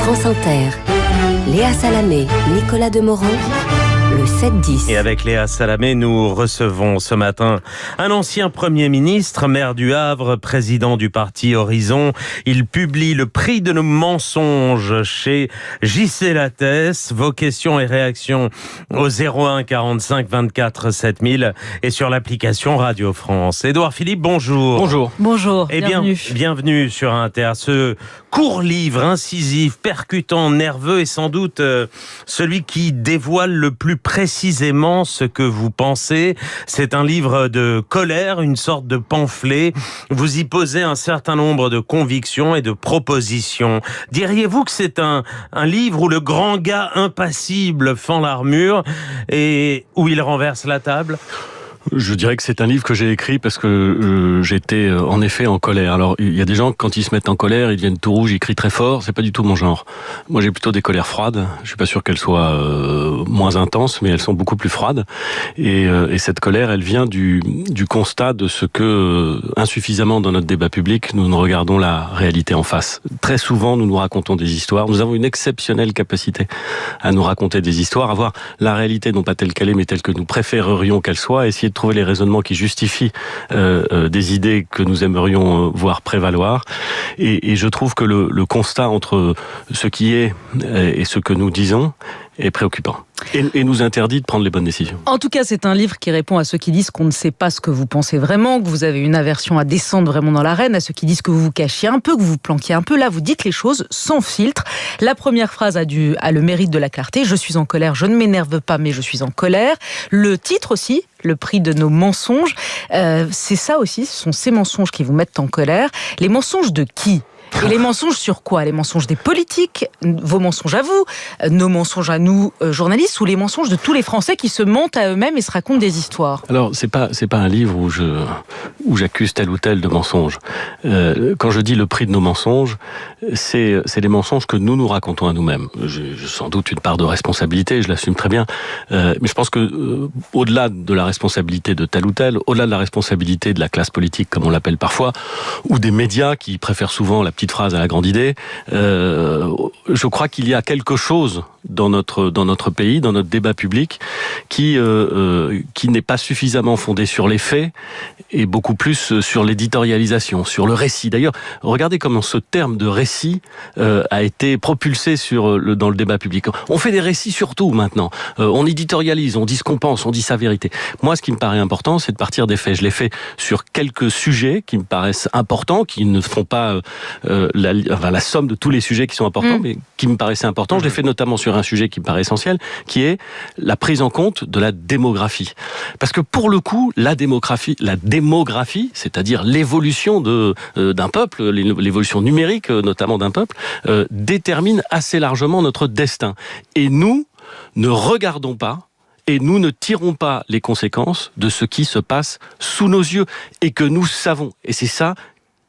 France Inter, Léa Salamé, Nicolas Demorand, le 7-10. Et avec Léa Salamé, nous recevons ce matin un ancien Premier ministre, maire du Havre, président du parti Horizon. Il publie Le prix de nos mensonges chez J.C. Lattès. Vos questions et réactions au 01 45 24 7000 et sur l'application Radio France. Édouard Philippe, bonjour. Bonjour. Bonjour, Eh bien, bienvenue sur Inter. Ce court livre incisif, percutant, nerveux et sans doute celui qui dévoile le plus précisément ce que vous pensez. C'est un livre de colère, une sorte de pamphlet. Vous y posez un certain nombre de convictions et de propositions. Diriez-vous que c'est un livre où le grand gars impassible fend l'armure et où il renverse la table ? Je dirais que c'est un livre que j'ai écrit parce que j'étais en effet en colère. Alors il y a des gens, quand ils se mettent en colère, ils deviennent tout rouges, ils crient très fort. C'est pas du tout mon genre. Moi j'ai plutôt des colères froides. Je suis pas sûr qu'elles soient moins intenses, mais elles sont beaucoup plus froides. Et cette colère, elle vient du constat de ce que insuffisamment dans notre débat public, nous ne regardons la réalité en face. Très souvent, nous nous racontons des histoires. Nous avons une exceptionnelle capacité à nous raconter des histoires, à voir la réalité non pas telle qu'elle est, mais telle que nous préférerions qu'elle soit, essayer de trouver les raisonnements qui justifient des idées que nous aimerions voir prévaloir. Et je trouve que le constat entre ce qui est et ce que nous disons est préoccupant. Et nous interdit de prendre les bonnes décisions. En tout cas, c'est un livre qui répond à ceux qui disent qu'on ne sait pas ce que vous pensez vraiment, que vous avez une aversion à descendre vraiment dans l'arène, à ceux qui disent que vous vous cachiez un peu, que vous vous planquiez un peu. Là, vous dites les choses sans filtre. La première phrase a le mérite de la clarté. Je suis en colère, je ne m'énerve pas, mais je suis en colère. Le titre aussi, Le prix de nos mensonges. C'est ça aussi, ce sont ces mensonges qui vous mettent en colère. Les mensonges de qui ? Et les mensonges sur quoi ? Les mensonges des politiques, vos mensonges à vous, nos mensonges à nous, journalistes, ou les mensonges de tous les Français qui se mentent à eux-mêmes et se racontent des histoires ? Alors, c'est pas un livre où j'accuse tel ou tel de mensonge. Quand je dis le prix de nos mensonges, c'est les mensonges que nous racontons à nous-mêmes. J'ai sans doute une part de responsabilité, je l'assume très bien. Mais je pense que au-delà de la responsabilité de tel ou tel, au-delà de la responsabilité de la classe politique, comme on l'appelle parfois, ou des médias qui préfèrent souvent la petite phrase à la grande idée, je crois qu'il y a quelque chose dans notre pays, dans notre débat public, qui n'est pas suffisamment fondé sur les faits et beaucoup plus sur l'éditorialisation, sur le récit. D'ailleurs, regardez comment ce terme de récit a été propulsé dans le débat public. On fait des récits sur tout maintenant. On éditorialise, on dit ce qu'on pense, on dit sa vérité. Moi, ce qui me paraît important, c'est de partir des faits. Je l'ai fait sur quelques sujets qui me paraissent importants, qui ne font pas la somme de tous les sujets qui sont importants, mais qui me paraissaient importants. Je l'ai fait notamment sur un sujet qui me paraît essentiel, qui est la prise en compte de la démographie. Parce que pour le coup, la démographie, c'est-à-dire l'évolution d'un peuple, l'évolution numérique notamment d'un peuple, détermine assez largement notre destin. Et nous ne regardons pas et nous ne tirons pas les conséquences de ce qui se passe sous nos yeux et que nous savons. Et c'est ça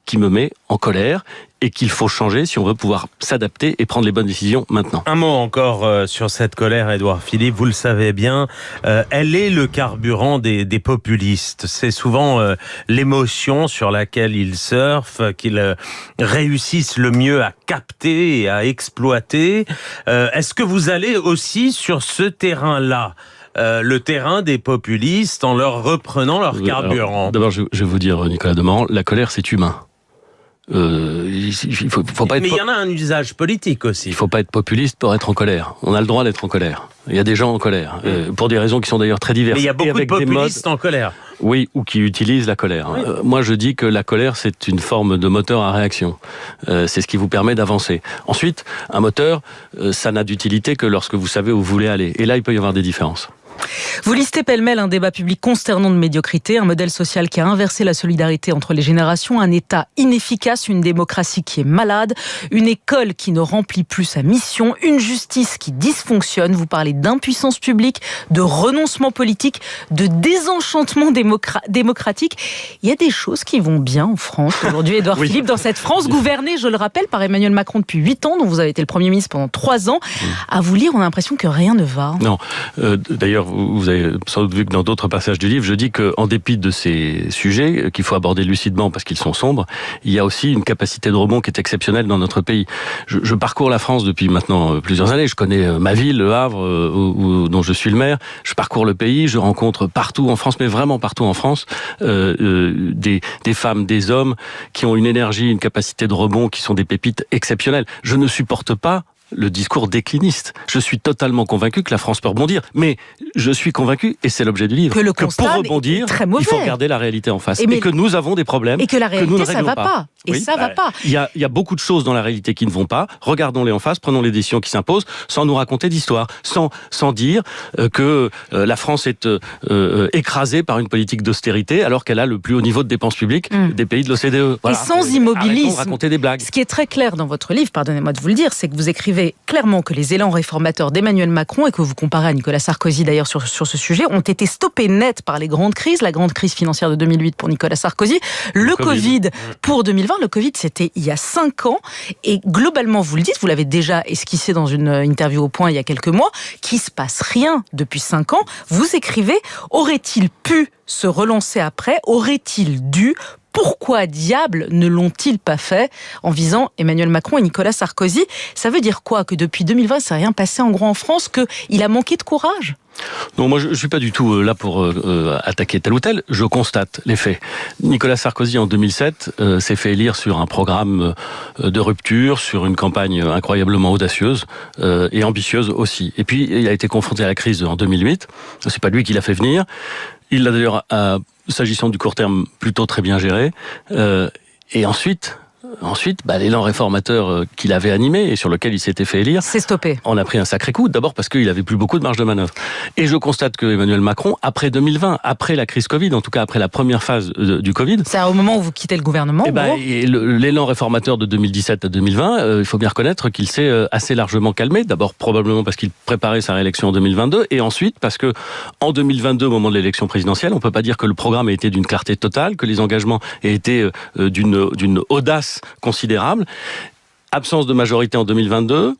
qui me met en colère et qu'il faut changer si on veut pouvoir s'adapter et prendre les bonnes décisions maintenant. Un mot encore sur cette colère, Édouard Philippe. Vous le savez bien, elle est le carburant des populistes. C'est souvent l'émotion sur laquelle ils surfent, qu'ils réussissent le mieux à capter et à exploiter. Est-ce que vous allez aussi sur ce terrain-là ? Le terrain des populistes en leur reprenant leur carburant. Alors, d'abord, je vais vous dire, Nicolas Demorand, la colère, c'est humain. Il faut pas être. Mais il y en a un usage politique aussi. Il faut pas être populiste pour être en colère. On a le droit d'être en colère. Il y a des gens en colère, pour des raisons qui sont d'ailleurs très diverses. Mais il y a beaucoup de populistes en colère. Oui, ou qui utilisent la colère. Oui. Moi, je dis que la colère, c'est une forme de moteur à réaction. C'est ce qui vous permet d'avancer. Ensuite, un moteur, ça n'a d'utilité que lorsque vous savez où vous voulez aller. Et là, il peut y avoir des différences. Vous listez pêle-mêle un débat public consternant de médiocrité, un modèle social qui a inversé la solidarité entre les générations, un État inefficace, une démocratie qui est malade, une école qui ne remplit plus sa mission, une justice qui dysfonctionne. Vous parlez d'impuissance publique, de renoncement politique, de désenchantement démocratique. Il y a des choses qui vont bien en France aujourd'hui, Édouard Philippe, dans cette France gouvernée, je le rappelle, par Emmanuel Macron depuis 8 ans, dont vous avez été le Premier ministre pendant 3 ans. À vous lire, on a l'impression que rien ne va. Non, d'ailleurs, vous avez sans doute vu que dans d'autres passages du livre, je dis qu'en dépit de ces sujets qu'il faut aborder lucidement parce qu'ils sont sombres, il y a aussi une capacité de rebond qui est exceptionnelle dans notre pays. Je parcours la France depuis maintenant plusieurs années. Je connais ma ville, Le Havre, dont je suis le maire. Je parcours le pays. Je rencontre partout en France, mais vraiment partout en France, des femmes, des hommes qui ont une énergie, une capacité de rebond, qui sont des pépites exceptionnelles. Je ne supporte pas le discours décliniste. Je suis totalement convaincu que la France peut rebondir, mais je suis convaincu, et c'est l'objet du livre, que pour rebondir, il faut regarder la réalité en face, et que nous avons des problèmes, et que la réalité, que nous ne ça réglons va pas. Et oui, ça va pas. Il y a beaucoup de choses dans la réalité qui ne vont pas. Regardons-les en face, prenons les décisions qui s'imposent, sans nous raconter d'histoire, sans dire que la France est écrasée par une politique d'austérité, alors qu'elle a le plus haut niveau de dépenses publiques des pays de l'OCDE. Voilà. Et sans immobilisme. Raconter des blagues. Ce qui est très clair dans votre livre, pardonnez-moi de vous le dire, c'est que vous écrivez clairement que les élans réformateurs d'Emmanuel Macron, et que vous comparez à Nicolas Sarkozy d'ailleurs sur ce sujet, ont été stoppés net par les grandes crises. La grande crise financière de 2008 pour Nicolas Sarkozy, le Covid pour 2020. Le Covid, c'était il y a 5 ans. Et globalement, vous le dites, vous l'avez déjà esquissé dans une interview au Point il y a quelques mois, qu'il ne se passe rien depuis 5 ans. Vous écrivez, aurait-il pu se relancer après? Aurait-il dû? Pourquoi diable ne l'ont-ils pas fait en visant Emmanuel Macron et Nicolas Sarkozy? Ça veut dire quoi? Que depuis 2020, il ne s'est rien passé en gros en France? Qu'il a manqué de courage? Non, moi je ne suis pas du tout là pour attaquer tel ou tel, je constate les faits. Nicolas Sarkozy en 2007 s'est fait élire sur un programme de rupture, sur une campagne incroyablement audacieuse et ambitieuse aussi. Et puis il a été confronté à la crise en 2008, c'est pas lui qui l'a fait venir, il l'a d'ailleurs, s'agissant du court terme, plutôt très bien géré, et ensuite, l'élan réformateur qu'il avait animé et sur lequel il s'était fait élire, c'est stoppé. On a pris un sacré coup, d'abord parce qu'il avait plus beaucoup de marge de manœuvre. Et je constate que Emmanuel Macron, après 2020, après la crise Covid, en tout cas après la première phase du Covid... C'est au moment où vous quittez le gouvernement, l'élan réformateur de 2017 à 2020, il faut bien reconnaître qu'il s'est assez largement calmé. D'abord probablement parce qu'il préparait sa réélection en 2022, et ensuite parce que en 2022, au moment de l'élection présidentielle, on peut pas dire que le programme a été d'une clarté totale, que les engagements aient été d'une audace considérable. Absence de majorité en 2022,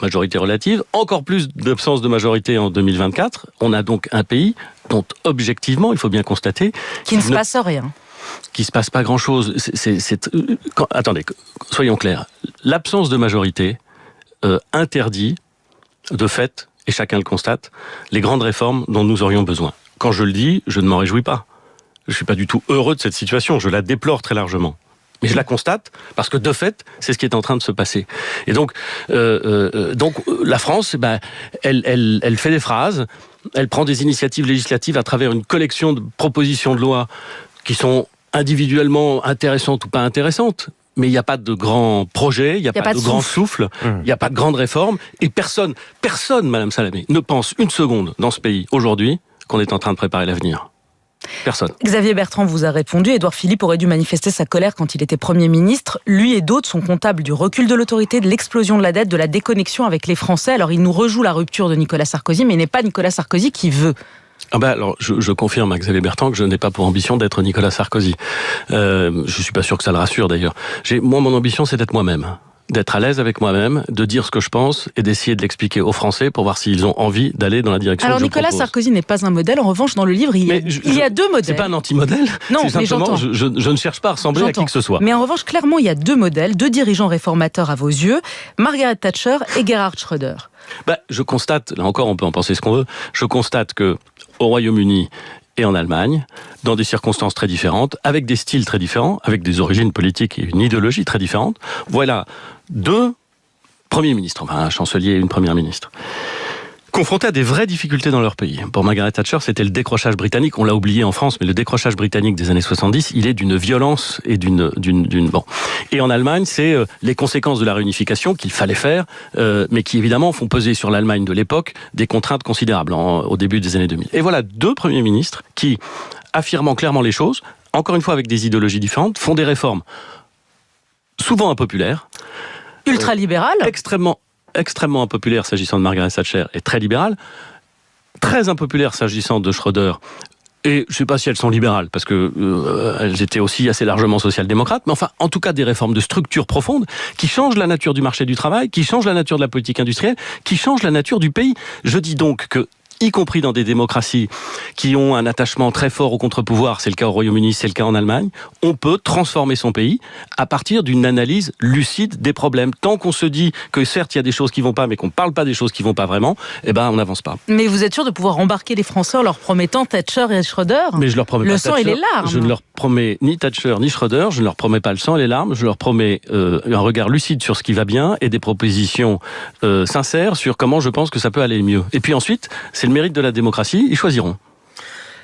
majorité relative, encore plus d'absence de majorité en 2024. On a donc un pays dont, objectivement, il faut bien constater... Qu'il ne se passe rien. Qu'il ne se passe pas grand-chose. Attendez, soyons clairs. L'absence de majorité interdit, de fait, et chacun le constate, les grandes réformes dont nous aurions besoin. Quand je le dis, je ne m'en réjouis pas. Je ne suis pas du tout heureux de cette situation. Je la déplore très largement. Mais je la constate parce que de fait, c'est ce qui est en train de se passer. Et donc la France, elle fait des phrases, elle prend des initiatives législatives à travers une collection de propositions de loi qui sont individuellement intéressantes ou pas intéressantes. Mais il n'y a pas de grand projet, il n'y a pas de grand souffle, il n'y a pas de grande réforme. Et personne, Madame Salamé, ne pense une seconde dans ce pays aujourd'hui qu'on est en train de préparer l'avenir. Personne. Xavier Bertrand vous a répondu. Édouard Philippe aurait dû manifester sa colère quand il était Premier ministre. Lui et d'autres sont comptables du recul de l'autorité, de l'explosion de la dette, de la déconnexion avec les Français. Alors il nous rejoue la rupture de Nicolas Sarkozy, mais il n'est pas Nicolas Sarkozy qui veut. Alors, je confirme à Xavier Bertrand que je n'ai pas pour ambition d'être Nicolas Sarkozy. Je suis pas sûr que ça le rassure d'ailleurs. Moi, mon ambition, c'est d'être moi-même. D'être à l'aise avec moi-même, de dire ce que je pense et d'essayer de l'expliquer aux Français pour voir s'ils ont envie d'aller dans la direction que je propose. Alors Nicolas Sarkozy n'est pas un modèle. En revanche, dans le livre, il y a deux modèles. C'est pas un anti-modèle. Non, c'est simplement, je ne cherche pas à ressembler à qui que ce soit. Mais en revanche, clairement, il y a deux modèles, deux dirigeants réformateurs à vos yeux, Margaret Thatcher et Gerhard Schröder. Je constate, là encore, on peut en penser ce qu'on veut, je constate que au Royaume-Uni et en Allemagne, dans des circonstances très différentes, avec des styles très différents, avec des origines politiques et une idéologie très différente, voilà deux premiers ministres, enfin un chancelier et une première ministre, confrontés à des vraies difficultés dans leur pays. Pour Margaret Thatcher, c'était le décrochage britannique. On l'a oublié en France, mais le décrochage britannique des années 70, il est d'une violence et d'une. Et en Allemagne, c'est les conséquences de la réunification qu'il fallait faire, mais qui évidemment font peser sur l'Allemagne de l'époque des contraintes considérables au début des années 2000. Et voilà deux premiers ministres qui, affirmant clairement les choses, encore une fois avec des idéologies différentes, font des réformes souvent impopulaires, ultra-libérales, extrêmement impopulaire s'agissant de Margaret Thatcher et très libérale, très impopulaire s'agissant de Schröder. Et je ne sais pas si elles sont libérales, parce que elles étaient aussi assez largement social-démocrates, mais enfin, en tout cas, des réformes de structure profonde qui changent la nature du marché du travail, qui changent la nature de la politique industrielle, qui changent la nature du pays. Je dis donc que y compris dans des démocraties qui ont un attachement très fort au contre-pouvoir, c'est le cas au Royaume-Uni, c'est le cas en Allemagne, on peut transformer son pays à partir d'une analyse lucide des problèmes. Tant qu'on se dit que certes il y a des choses qui vont pas, mais qu'on parle pas des choses qui vont pas vraiment, eh ben on n'avance pas. Mais vous êtes sûr de pouvoir embarquer les Français en leur promettant Thatcher et Schröder? Mais je leur promets le pas sang Thatcher, et les larmes. Je ne leur promets ni Thatcher ni Schröder, je ne leur promets pas le sang et les larmes, je leur promets un regard lucide sur ce qui va bien et des propositions sincères sur comment je pense que ça peut aller mieux. Et puis ensuite, c'est le mérite de la démocratie, ils choisiront.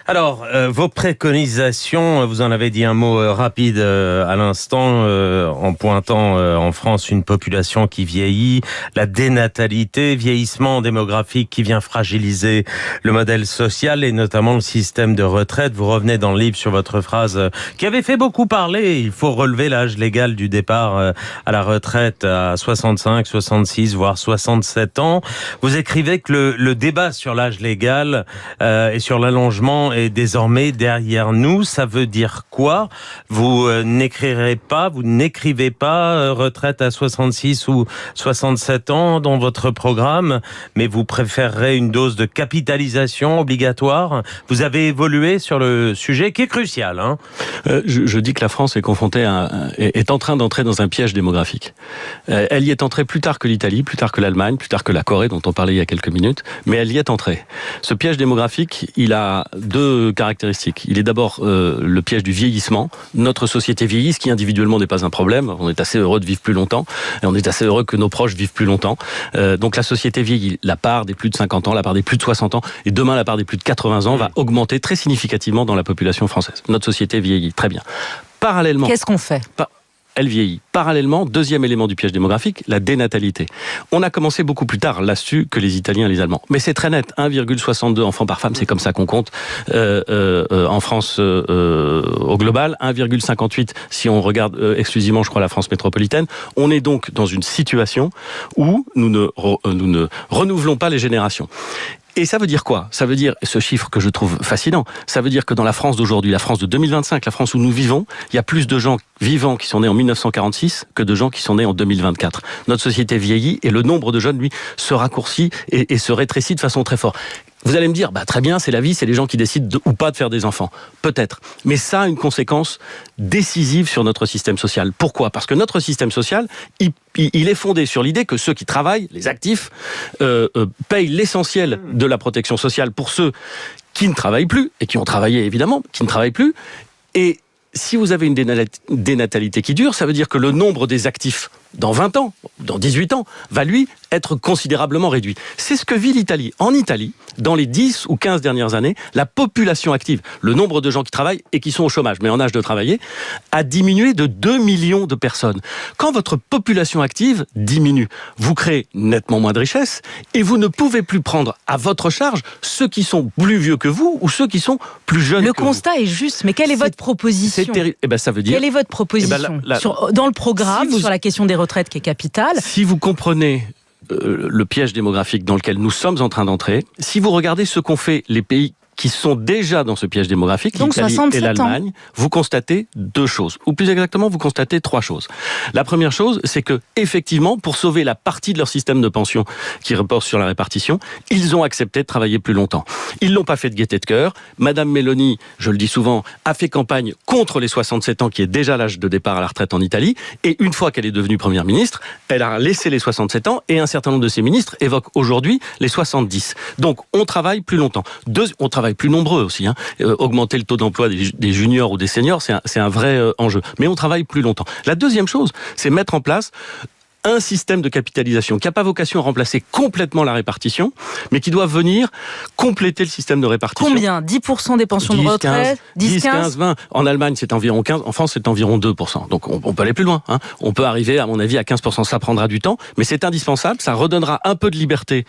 Alors, vos préconisations, vous en avez dit un mot rapide à l'instant, en pointant en France une population qui vieillit, la dénatalité, vieillissement démographique qui vient fragiliser le modèle social et notamment le système de retraite. Vous revenez dans le livre sur votre phrase qui avait fait beaucoup parler, il faut relever l'âge légal du départ à la retraite à 65, 66, voire 67 ans. Vous écrivez que le débat sur l'âge légal et sur l'allongement est désormais derrière nous. Ça veut dire quoi? Vous n'écrivez pas retraite à 66 ou 67 ans dans votre programme, mais vous préférerez une dose de capitalisation obligatoire. Vous avez évolué sur le sujet qui est crucial. Je dis que la France est confrontée est en train d'entrer dans un piège démographique. Elle y est entrée plus tard que l'Italie, plus tard que l'Allemagne, plus tard que la Corée, dont on parlait il y a quelques minutes, mais elle y est entrée. Ce piège démographique, il a deux caractéristiques. Il est d'abord le piège du vieillissement. Notre société vieillit, ce qui individuellement n'est pas un problème. On est assez heureux de vivre plus longtemps et on est assez heureux que nos proches vivent plus longtemps. Donc la société vieillit. La part des plus de 50 ans, la part des plus de 60 ans et demain la part des plus de 80 ans va augmenter très significativement dans la population française. Notre société vieillit. Très bien. Parallèlement... Qu'est-ce qu'on fait ? Elle vieillit. Parallèlement, deuxième élément du piège démographique, la dénatalité. On a commencé beaucoup plus tard là-dessus que les Italiens et les Allemands. Mais c'est très net, 1,62 enfants par femme, c'est comme ça qu'on compte en France au global, 1,58 si on regarde exclusivement, je crois, la France métropolitaine. On est donc dans une situation où nous ne renouvelons pas les générations. Et ça veut dire quoi? Ça veut dire, ce chiffre que je trouve fascinant, ça veut dire que dans la France d'aujourd'hui, la France de 2025, la France où nous vivons, il y a plus de gens vivants qui sont nés en 1946 que de gens qui sont nés en 2024. Notre société vieillit et le nombre de jeunes, lui, se raccourcit et se rétrécit de façon très forte. Vous allez me dire, très bien, c'est la vie, c'est les gens qui décident ou pas de faire des enfants. Peut-être. Mais ça a une conséquence décisive sur notre système social. Pourquoi? Parce que notre système social, il est fondé sur l'idée que ceux qui travaillent, les actifs, payent l'essentiel de la protection sociale pour ceux qui ne travaillent plus, et qui ont travaillé évidemment, qui ne travaillent plus. Et si vous avez une dénatalité qui dure, ça veut dire que le nombre des actifs dans 20 ans, dans 18 ans, va lui être considérablement réduit. C'est ce que vit l'Italie. En Italie, dans les 10 ou 15 dernières années, la population active, le nombre de gens qui travaillent et qui sont au chômage, mais en âge de travailler, a diminué de 2 millions de personnes. Quand votre population active diminue, vous créez nettement moins de richesses et vous ne pouvez plus prendre à votre charge ceux qui sont plus vieux que vous ou ceux qui sont plus jeunes que vous. Le constat est juste, mais quelle est votre proposition? C'est terrible. Ça veut dire... Quelle est votre proposition dans le programme sur la question des retraites qui est capitale? Si vous comprenez le piège démographique dans lequel nous sommes en train d'entrer, si vous regardez ce qu'ont fait les pays qui sont déjà dans ce piège démographique, l'Italie et l'Allemagne, vous constatez deux choses. Ou plus exactement, vous constatez trois choses. La première chose, c'est que, effectivement, pour sauver la partie de leur système de pension qui repose sur la répartition, ils ont accepté de travailler plus longtemps. Ils l'ont pas fait de gaieté de cœur. Madame Meloni, je le dis souvent, a fait campagne contre les 67 ans, qui est déjà l'âge de départ à la retraite en Italie. Et une fois qu'elle est devenue première ministre, elle a laissé les 67 ans et un certain nombre de ses ministres évoquent aujourd'hui les 70. Donc, on travaille plus longtemps. On travaille plus nombreux aussi. Augmenter le taux d'emploi des juniors ou des seniors, c'est un vrai enjeu. Mais on travaille plus longtemps. La deuxième chose, c'est mettre en place un système de capitalisation qui n'a pas vocation à remplacer complètement la répartition, mais qui doit venir compléter le système de répartition. Combien? 10% des pensions de retraite? 10, 15, 20. En Allemagne, c'est environ 15. En France, c'est environ 2%. Donc, on peut aller plus loin. On peut arriver, à mon avis, à 15%. Ça prendra du temps, mais c'est indispensable. Ça redonnera un peu de liberté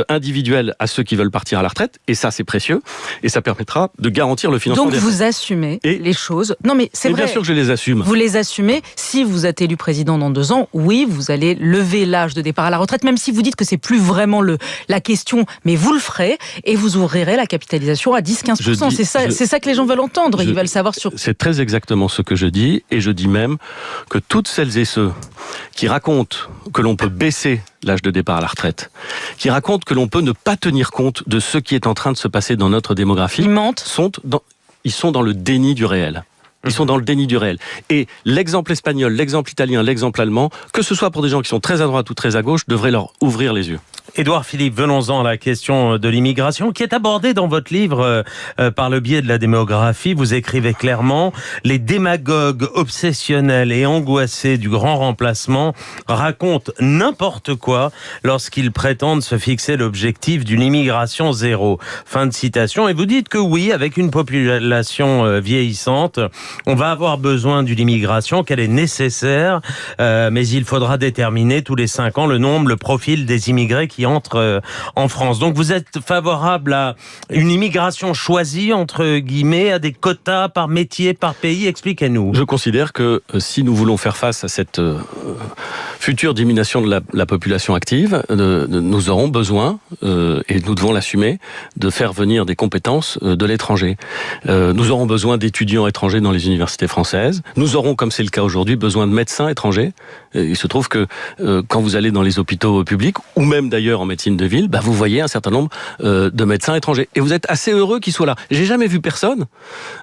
individuelle à ceux qui veulent partir à la retraite. Et ça, c'est précieux. Et ça permettra de garantir le financement. Donc, vous assumez les choses. Non, mais c'est vrai. Bien sûr que je les assume. Vous les assumez. Si vous êtes élu président dans 2 ans, oui, vous allez allez lever l'âge de départ à la retraite, même si vous dites que c'est plus vraiment la question, mais vous le ferez et vous ouvrirez la capitalisation à 10-15%. C'est ça que les gens veulent entendre. Ils veulent savoir sur... C'est très exactement ce que je dis, et je dis même que toutes celles et ceux qui racontent que l'on peut baisser l'âge de départ à la retraite, qui racontent que l'on peut ne pas tenir compte de ce qui est en train de se passer dans notre démographie, ils mentent. Ils sont dans le déni du réel. Ils sont dans le déni du réel. Et l'exemple espagnol, l'exemple italien, l'exemple allemand, que ce soit pour des gens qui sont très à droite ou très à gauche, devrait leur ouvrir les yeux. Édouard Philippe, venons-en à la question de l'immigration qui est abordée dans votre livre par le biais de la démographie. Vous écrivez clairement « Les démagogues obsessionnels et angoissés du grand remplacement racontent n'importe quoi lorsqu'ils prétendent se fixer l'objectif d'une immigration zéro ». Fin de citation. Et vous dites que oui, avec une population vieillissante, on va avoir besoin d'une immigration, qu'elle est nécessaire, mais il faudra déterminer tous les 5 ans le nombre, le profil des immigrés qui entrent en France. Donc vous êtes favorable à une immigration choisie, entre guillemets, à des quotas par métier, par pays? Expliquez-nous. Je considère que si nous voulons faire face à cette future diminution de la population active, nous aurons besoin, et nous devons l'assumer, de faire venir des compétences de l'étranger. Nous aurons besoin d'étudiants étrangers dans les universités françaises. Nous aurons, comme c'est le cas aujourd'hui, besoin de médecins étrangers. Il se trouve que quand vous allez dans les hôpitaux publics, ou même d'ailleurs en médecine de ville, vous voyez un certain nombre de médecins étrangers. Et vous êtes assez heureux qu'ils soient là. J'ai jamais vu personne,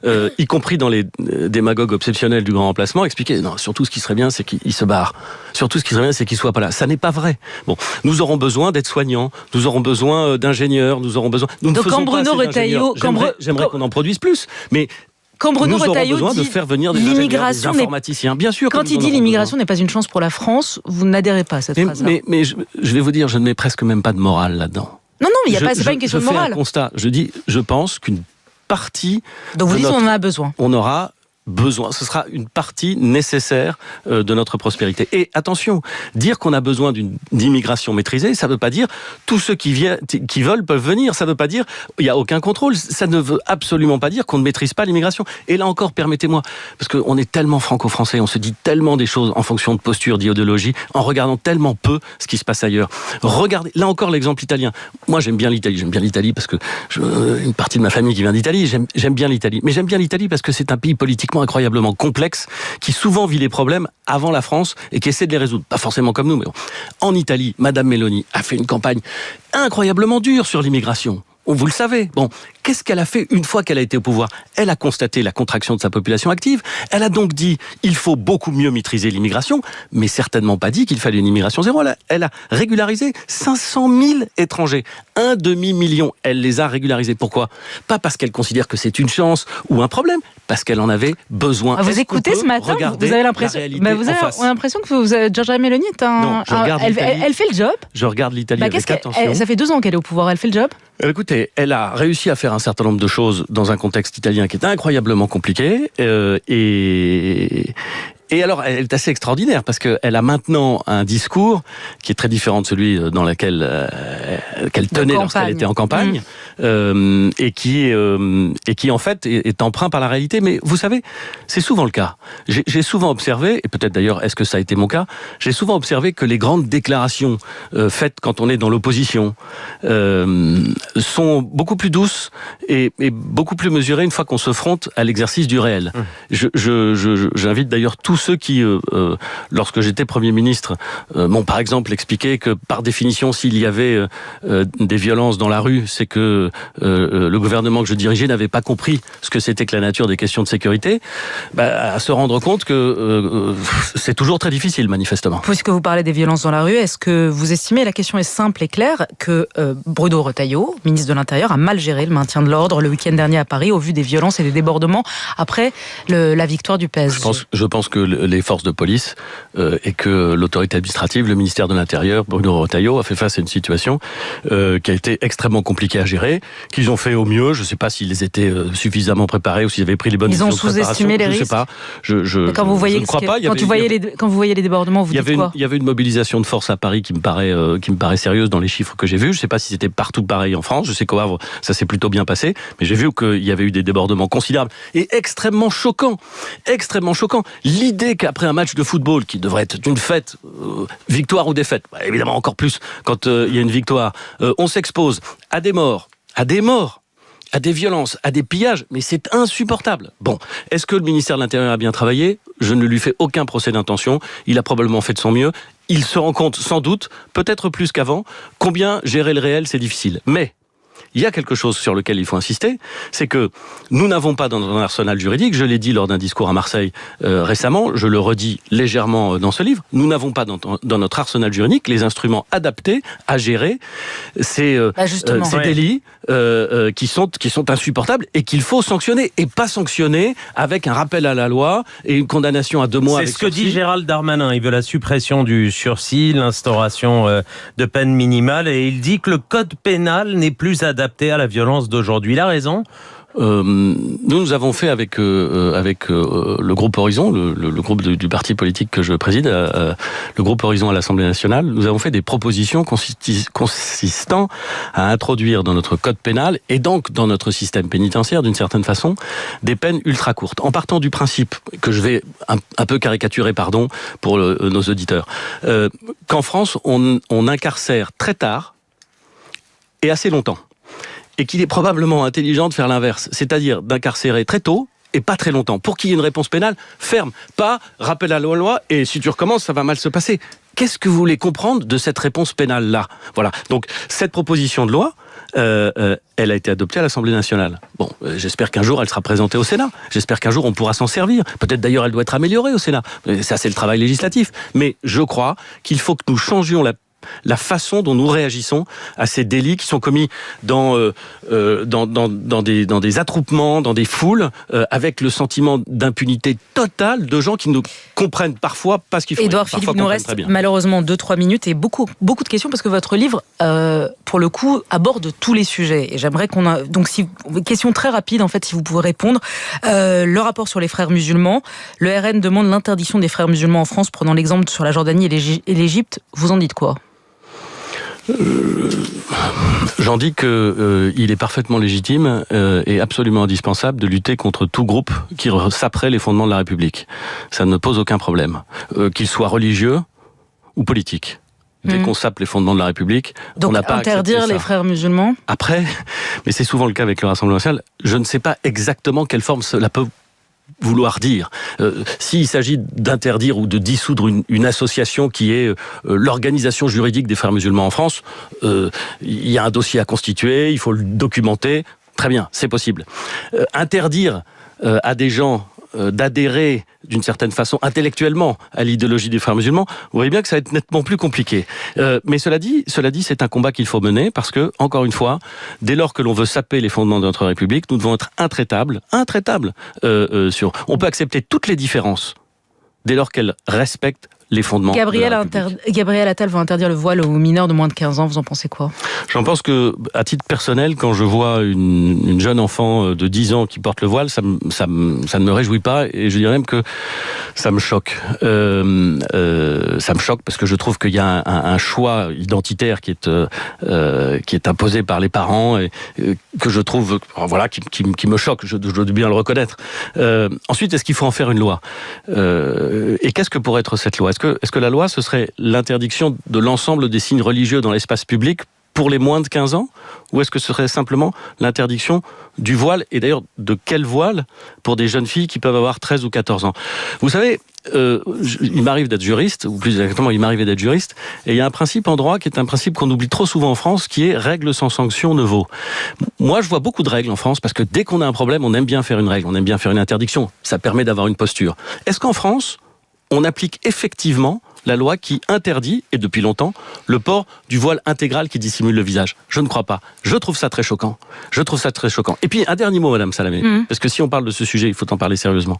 y compris dans les démagogues obsessionnels du grand remplacement, expliquer non, surtout ce qui serait bien, c'est qu'il se barre. Surtout ce qui serait bien, c'est qu'il soit pas là. Ça n'est pas vrai. Bon, nous aurons besoin d'être soignants, nous aurons besoin d'ingénieurs, nous aurons besoin... Nous donc quand Bruno Retailleau... J'aimerais qu'on en produise plus, mais... Quand Bruno Retailleau dit de faire venir des ingénieurs, des informaticiens, bien sûr. Quand il dit l'immigration n'est pas une chance pour la France, vous n'adhérez pas à cette phrase-là. Mais je vais vous dire, je ne mets presque même pas de morale là-dedans. Non, mais c'est pas une question de morale. Je fais un constat. Je pense qu'une partie... Donc vous dites qu'on en a besoin. On aura besoin. Ce sera une partie nécessaire de notre prospérité. Et attention, dire qu'on a besoin d'une immigration maîtrisée, ça ne veut pas dire tous ceux qui veulent peuvent venir. Ça ne veut pas dire il n'y a aucun contrôle. Ça ne veut absolument pas dire qu'on ne maîtrise pas l'immigration. Et là encore, permettez-moi, parce qu'on est tellement franco-français, on se dit tellement des choses en fonction de posture, d'idéologie, en regardant tellement peu ce qui se passe ailleurs. Regardez, là encore l'exemple italien. Moi j'aime bien l'Italie. J'aime bien l'Italie parce que une partie de ma famille qui vient d'Italie, j'aime bien l'Italie. Mais j'aime bien l'Italie parce que c'est un pays politiquement incroyablement complexe, qui souvent vit les problèmes avant la France et qui essaie de les résoudre. Pas forcément comme nous, mais bon. En Italie, Madame Meloni a fait une campagne incroyablement dure sur l'immigration. Vous le savez. Bon, qu'est-ce qu'elle a fait une fois qu'elle a été au pouvoir? Elle a constaté la contraction de sa population active. Elle a donc dit il faut beaucoup mieux maîtriser l'immigration, mais certainement pas dit qu'il fallait une immigration zéro. Elle a régularisé 500 000 étrangers. 1,5 million. Elle les a régularisés. Pourquoi? Pas parce qu'elle considère que c'est une chance ou un problème, parce qu'elle en avait besoin. Vous écoutez ce matin, vous avez l'impression, l'impression que Giorgia Meloni est Non, elle fait le job. Je regarde l'Italie avec attention. Ça fait 2 ans qu'elle est au pouvoir. Elle fait le job. Écoutez, elle a réussi à faire un certain nombre de choses dans un contexte italien qui est incroyablement compliqué et alors, elle est assez extraordinaire parce qu'elle a maintenant un discours qui est très différent de celui dans lequel qu'elle tenait lorsqu'elle était en campagne, et qui en fait est empreint par la réalité. Mais vous savez, c'est souvent le cas. J'ai souvent observé, et peut-être d'ailleurs est-ce que ça a été mon cas, j'ai souvent observé que les grandes déclarations faites quand on est dans l'opposition sont beaucoup plus douces et beaucoup plus mesurées une fois qu'on se fronte à l'exercice du réel. J'invite d'ailleurs tous ceux qui, lorsque j'étais Premier ministre, m'ont par exemple expliqué que par définition, s'il y avait des violences dans la rue, c'est que le gouvernement que je dirigeais n'avait pas compris ce que c'était que la nature des questions de sécurité, à se rendre compte que c'est toujours très difficile, manifestement. Puisque vous parlez des violences dans la rue, est-ce que vous estimez, la question est simple et claire, que Bruno Retailleau, ministre de l'Intérieur, a mal géré le maintien de l'ordre le week-end dernier à Paris, au vu des violences et des débordements après la victoire du PSG? Je pense que les forces de police et que l'autorité administrative, le ministère de l'Intérieur, Bruno Retailleau, a fait face à une situation qui a été extrêmement compliquée à gérer. préparés, qu'ils ont fait au mieux. Je ne sais pas s'ils étaient suffisamment préparés ou s'ils avaient pris les bonnes décisions de préparation. Ils ont sous-estimé les risques. Je ne sais pas. Je ne crois pas. Quand vous voyez les débordements, vous dites quoi ? Il y avait une mobilisation de force à Paris qui me paraît sérieuse dans les chiffres que j'ai vus. Je ne sais pas si c'était partout pareil en France. Je sais qu'au Havre, ça s'est plutôt bien passé. Mais j'ai vu qu'il y avait eu des débordements considérables et extrêmement choquants. Extrêmement choquants. L'idée qu'après un match de football, qui devrait être une fête, victoire ou défaite, évidemment encore plus quand il y a une victoire, on s'expose à des morts, à des violences, à des pillages, mais c'est insupportable. Bon, est-ce que le ministère de l'Intérieur a bien travaillé ? Je ne lui fais aucun procès d'intention. Il a probablement fait de son mieux. Il se rend compte, sans doute, peut-être plus qu'avant, combien gérer le réel, c'est difficile. Mais il y a quelque chose sur lequel il faut insister, c'est que nous n'avons pas dans notre arsenal juridique, je l'ai dit lors d'un discours à Marseille récemment, je le redis légèrement dans ce livre, nous n'avons pas dans notre arsenal juridique les instruments adaptés à gérer ces délits qui sont insupportables et qu'il faut sanctionner, et pas sanctionner avec un rappel à la loi et une condamnation à 2 mois. C'est ce que dit Gérald Darmanin, il veut la suppression du sursis, l'instauration de peine minimale, et il dit que le code pénal n'est plus adapté à la violence d'aujourd'hui. Il a raison. Nous avons fait avec le groupe Horizon, le groupe du parti politique que je préside, le groupe Horizon à l'Assemblée nationale, nous avons fait des propositions consistant à introduire dans notre code pénal et donc dans notre système pénitentiaire, d'une certaine façon, des peines ultra courtes. En partant du principe que je vais un peu caricaturer, pardon, pour nos auditeurs, qu'en France, on incarcère très tard et assez longtemps. Et qu'il est probablement intelligent de faire l'inverse, c'est-à-dire d'incarcérer très tôt et pas très longtemps, pour qu'il y ait une réponse pénale ferme, pas rappel à la loi et si tu recommences, ça va mal se passer. Qu'est-ce que vous voulez comprendre de cette réponse pénale-là ? Voilà, donc cette proposition de loi, elle a été adoptée à l'Assemblée nationale. Bon, j'espère qu'un jour elle sera présentée au Sénat, j'espère qu'un jour on pourra s'en servir, peut-être d'ailleurs elle doit être améliorée au Sénat, ça c'est le travail législatif, mais je crois qu'il faut que nous changions la façon dont nous réagissons à ces délits qui sont commis dans des attroupements, dans des foules, avec le sentiment d'impunité totale de gens qui ne comprennent parfois pas ce qu'il faut. Édouard Philippe, il nous reste malheureusement 2-3 minutes et beaucoup de questions parce que votre livre, pour le coup, aborde tous les sujets. Et j'aimerais donc question très rapide en fait, si vous pouvez répondre. Le rapport sur les frères musulmans. Le RN demande l'interdiction des frères musulmans en France, prenant l'exemple sur la Jordanie et l'Égypte. Vous en dites quoi ? J'en dis qu'il est parfaitement légitime et absolument indispensable de lutter contre tout groupe qui saperait les fondements de la République. Ça ne pose aucun problème, qu'il soit religieux ou politique. Dès qu'on sape les fondements de la République, donc on n'a pas interdire les frères musulmans. Après, mais c'est souvent le cas avec le Rassemblement national, je ne sais pas exactement quelle forme cela peut vouloir dire. S'il s'agit d'interdire ou de dissoudre une association qui est l'organisation juridique des frères musulmans en France, il y a un dossier à constituer, il faut le documenter, très bien, c'est possible. Interdire à des gens d'adhérer d'une certaine façon intellectuellement à l'idéologie des frères musulmans, vous voyez bien que ça va être nettement plus compliqué. Mais cela dit, c'est un combat qu'il faut mener parce que, encore une fois, dès lors que l'on veut saper les fondements de notre République, nous devons être intraitables. On peut accepter toutes les différences dès lors qu'elles respectent les fondements. Gabriel Attal veut interdire le voile aux mineurs de moins de 15 ans. Vous en pensez quoi ? J'en pense que, à titre personnel, quand je vois une jeune enfant de 10 ans qui porte le voile, ça ne me réjouit pas et je dirais même que ça me choque. Ça me choque parce que je trouve qu'il y a un choix identitaire qui est imposé par les parents et que je trouve, qui me choque. Je dois bien le reconnaître. Ensuite, est-ce qu'il faut en faire une loi ? Et qu'est-ce que pourrait être cette loi ? Est-ce que la loi, ce serait l'interdiction de l'ensemble des signes religieux dans l'espace public pour les moins de 15 ans ? Ou est-ce que ce serait simplement l'interdiction du voile ? Et d'ailleurs, de quel voile pour des jeunes filles qui peuvent avoir 13 ou 14 ans ? Vous savez, il m'arrive d'être juriste, ou plus exactement, il m'arrivait d'être juriste, et il y a un principe en droit qui est un principe qu'on oublie trop souvent en France, qui est « règle sans sanction ne vaut ». Moi, je vois beaucoup de règles en France, parce que dès qu'on a un problème, on aime bien faire une règle, on aime bien faire une interdiction. Ça permet d'avoir une posture. Est-ce qu'en France, on applique effectivement la loi qui interdit, et depuis longtemps, le port du voile intégral qui dissimule le visage ? Je ne crois pas. Je trouve ça très choquant. Et puis, un dernier mot, Madame Salamé, parce que si on parle de ce sujet, il faut en parler sérieusement.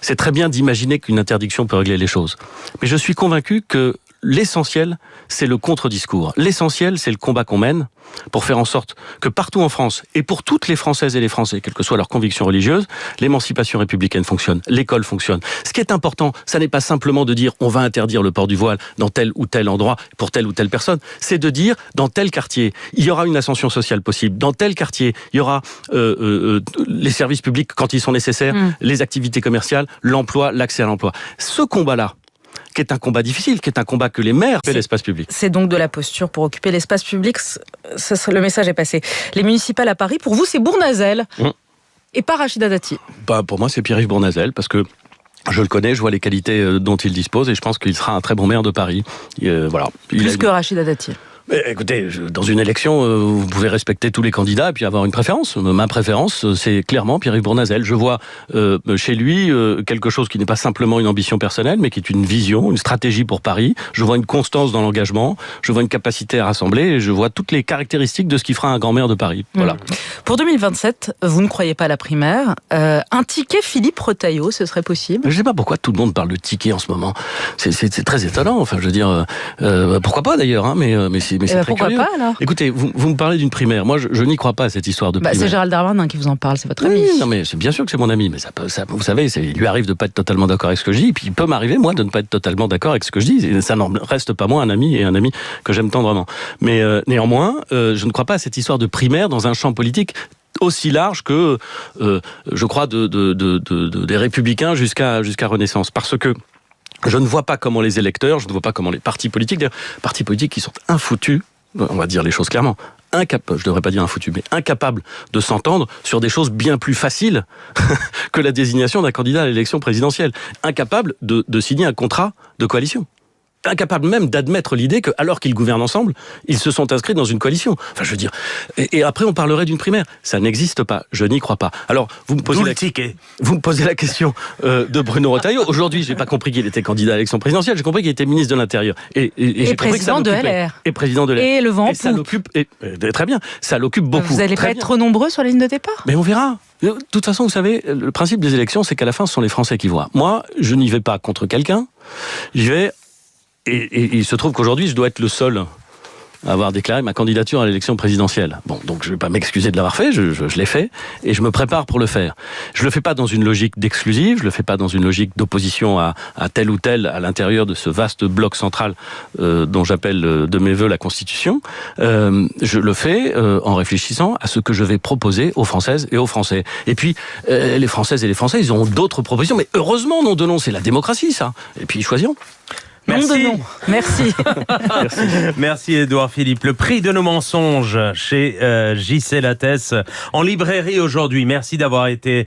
C'est très bien d'imaginer qu'une interdiction peut régler les choses. Mais je suis convaincu que l'essentiel, c'est le contre-discours. L'essentiel, c'est le combat qu'on mène pour faire en sorte que partout en France, et pour toutes les Françaises et les Français, quelles que soient leurs convictions religieuses, l'émancipation républicaine fonctionne, l'école fonctionne. Ce qui est important, ça n'est pas simplement de dire on va interdire le port du voile dans tel ou tel endroit pour telle ou telle personne, c'est de dire dans tel quartier, il y aura une ascension sociale possible, dans tel quartier, il y aura les services publics quand ils sont nécessaires, les activités commerciales, l'emploi, l'accès à l'emploi. Ce combat-là, qui est un combat difficile, qui est un combat que les maires fait l'espace public. C'est donc de la posture pour occuper l'espace public. Le message est passé. Les municipales à Paris, pour vous, c'est Bournazel et pas Rachida Dati. Pour moi, c'est Pierre-Yves Bournazel, parce que je le connais, je vois les qualités dont il dispose, et je pense qu'il sera un très bon maire de Paris. Voilà. Plus que Rachida Dati. Mais écoutez, dans une élection, vous pouvez respecter tous les candidats et puis avoir une préférence. Ma préférence, c'est clairement Pierre-Yves Bournazel. Je vois chez lui quelque chose qui n'est pas simplement une ambition personnelle, mais qui est une vision, une stratégie pour Paris. Je vois une constance dans l'engagement, je vois une capacité à rassembler, et je vois toutes les caractéristiques de ce qui fera un grand maire de Paris. Voilà. Pour 2027, vous ne croyez pas à la primaire. Un ticket Philippe Retailleau, ce serait possible? Je ne sais pas pourquoi tout le monde parle de ticket en ce moment. C'est très étonnant. Enfin, je veux dire, pourquoi pas d'ailleurs, hein, mais c'est très pourquoi curieux. Pas alors? Écoutez, vous me parlez d'une primaire. Moi, je n'y crois pas à cette histoire de primaire. C'est Gérald Darmanin qui vous en parle, c'est votre ami. Oui, non, mais c'est bien sûr que c'est mon ami, mais ça, vous savez, il lui arrive de pas être totalement d'accord avec ce que je dis, et puis il peut m'arriver, moi, de ne pas être totalement d'accord avec ce que je dis. Et ça n'en reste pas moins un ami, et un ami que j'aime tendrement. Mais néanmoins, je ne crois pas à cette histoire de primaire dans un champ politique aussi large que, je crois, des Républicains jusqu'à Renaissance. Parce que je ne vois pas comment les électeurs, je ne vois pas comment les partis politiques, d'ailleurs, partis politiques qui sont infoutus, on va dire les choses clairement, je devrais pas dire infoutus, mais incapables de s'entendre sur des choses bien plus faciles que la désignation d'un candidat à l'élection présidentielle. Incapables de signer un contrat de coalition. Incapables même d'admettre l'idée que, alors qu'ils gouvernent ensemble, ils se sont inscrits dans une coalition. Enfin, je veux dire. Et après, on parlerait d'une primaire. Ça n'existe pas. Je n'y crois pas. Alors, vous me posez la question de Bruno Retailleau. Aujourd'hui, j'ai pas compris qu'il était candidat à l'élection présidentielle. J'ai compris qu'il était ministre de l'Intérieur. Et j'ai compris que ça de LR. Et président de LR. Et le vent en poupe. Ça l'occupe. Très bien. Ça l'occupe beaucoup. Vous n'allez pas être trop nombreux sur la ligne de départ? Mais on verra. De toute façon, vous savez, le principe des élections, c'est qu'à la fin, ce sont les Français qui voient. Moi, je n'y vais pas contre quelqu'un. J'y vais. Et il se trouve qu'aujourd'hui, je dois être le seul à avoir déclaré ma candidature à l'élection présidentielle. Bon, donc je ne vais pas m'excuser de l'avoir fait, je l'ai fait, et je me prépare pour le faire. Je ne le fais pas dans une logique d'exclusive, je ne le fais pas dans une logique d'opposition à tel ou tel à l'intérieur de ce vaste bloc central dont j'appelle de mes voeux la Constitution. Je le fais en réfléchissant à ce que je vais proposer aux Françaises et aux Français. Et puis, les Françaises et les Français, ils ont d'autres propositions, mais heureusement, nom de nom, c'est la démocratie, ça. Et puis, choisissons. Merci. Merci. Merci Édouard Philippe. Le prix de nos mensonges chez J.C. Lattès en librairie aujourd'hui. Merci d'avoir été